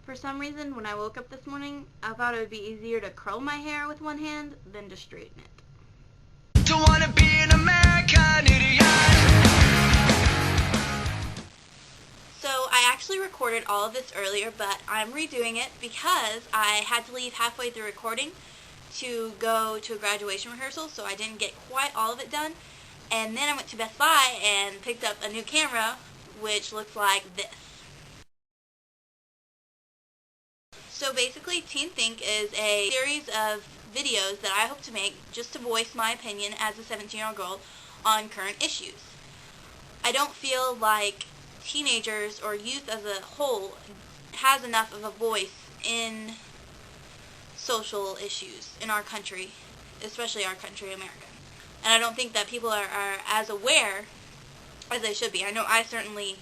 For some reason, when I woke up this morning, I thought it would be easier to curl my hair with one hand than to straighten it. Don't wanna be an American idiot. So I actually recorded all of this earlier, but I'm redoing it because I had to leave halfway through recording to go to a graduation rehearsal, so I didn't get quite all of it done. And then I went to Best Buy and picked up a new camera, which looks like this. So basically, Teen Think is a series of videos that I hope to make just to voice my opinion as a 17-year-old girl on current issues. I don't feel like teenagers or youth as a whole has enough of a voice in social issues in our country, especially our country, America. And I don't think that people are as aware as they should be. I know I certainly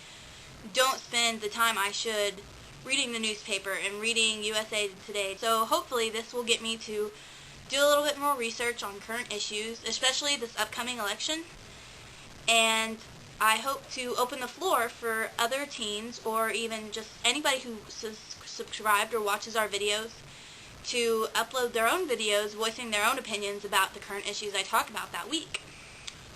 don't spend the time I should reading the newspaper and reading USA Today. So hopefully this will get me to do a little bit more research on current issues, especially this upcoming election. And I hope to open the floor for other teens or even just anybody who subscribed or watches our videos to upload their own videos voicing their own opinions about the current issues I talk about that week.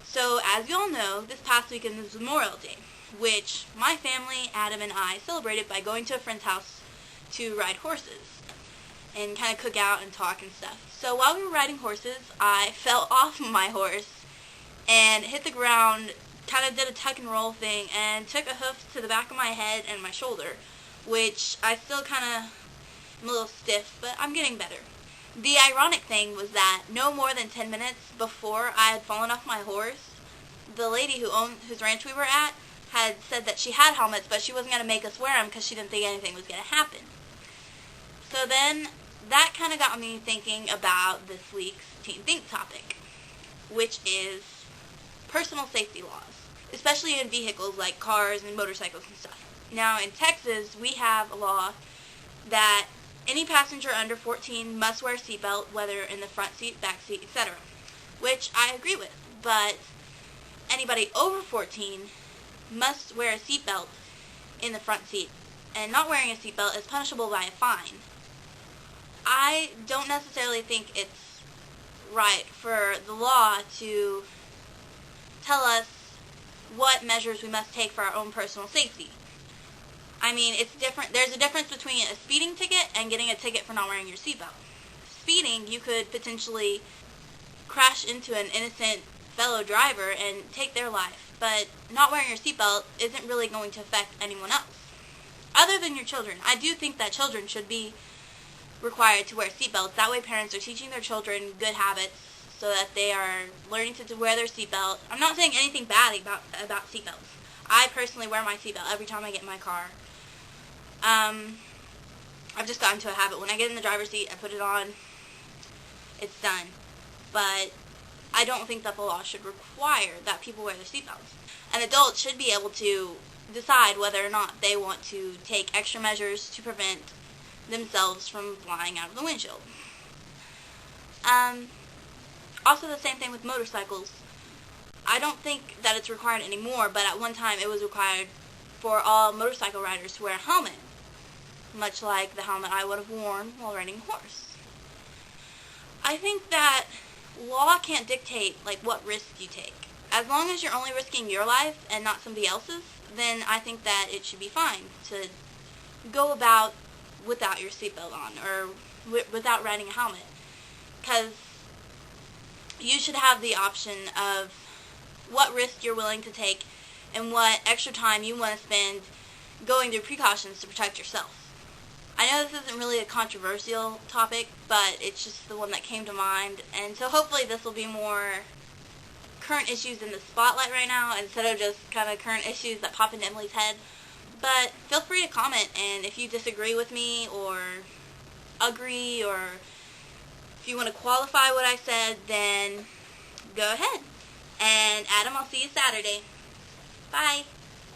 So as you all know, this past weekend was Memorial Day, which my family, Adam and I, celebrated by going to a friend's house to ride horses and kind of cook out and talk and stuff. So while we were riding horses, I fell off my horse and hit the ground, kind of did a tuck and roll thing, and took a hoof to the back of my head and my shoulder, which I still kind of am a little stiff, but I'm getting better. The ironic thing was that no more than 10 minutes before I had fallen off my horse, the lady whose ranch we were at had said that she had helmets, but she wasn't going to make us wear them because she didn't think anything was going to happen. So then that kind of got me thinking about this week's Teen Think topic, which is personal safety laws, especially in vehicles like cars and motorcycles and stuff. Now in Texas, we have a law that any passenger under 14 must wear a seatbelt, whether in the front seat, back seat, etc., which I agree with, but anybody over 14 must wear a seatbelt in the front seat, and not wearing a seatbelt is punishable by a fine. I don't necessarily think it's right for the law to tell us what measures we must take for our own personal safety. I mean, it's different. There's a difference between a speeding ticket and getting a ticket for not wearing your seatbelt. Speeding, you could potentially crash into an innocent fellow driver and take their life, but not wearing your seatbelt isn't really going to affect anyone else, other than your children. I do think that children should be required to wear seatbelts. That way parents are teaching their children good habits so that they are learning to wear their seatbelt. I'm not saying anything bad about seatbelts. I personally wear my seatbelt every time I get in my car. I've just gotten into a habit. When I get in the driver's seat, I put it on. It's done. But I don't think that the law should require that people wear their seatbelts. An adult should be able to decide whether or not they want to take extra measures to prevent themselves from flying out of the windshield. Also the same thing with motorcycles. I don't think that it's required anymore, but at one time it was required for all motorcycle riders to wear a helmet, much like the helmet I would have worn while riding a horse. I think that law can't dictate what risks you take. As long as you're only risking your life and not somebody else's, then I think that it should be fine to go about without your seatbelt on or without riding a helmet, because you should have the option of what risk you're willing to take and what extra time you want to spend going through precautions to protect yourself. I know this isn't really a controversial topic, but it's just the one that came to mind, and so hopefully this will be more current issues in the spotlight right now instead of just kind of current issues that pop into Emily's head. But feel free to comment, and if you disagree with me or agree, or if you want to qualify what I said, then go ahead. And Adam, I'll see you Saturday. Bye.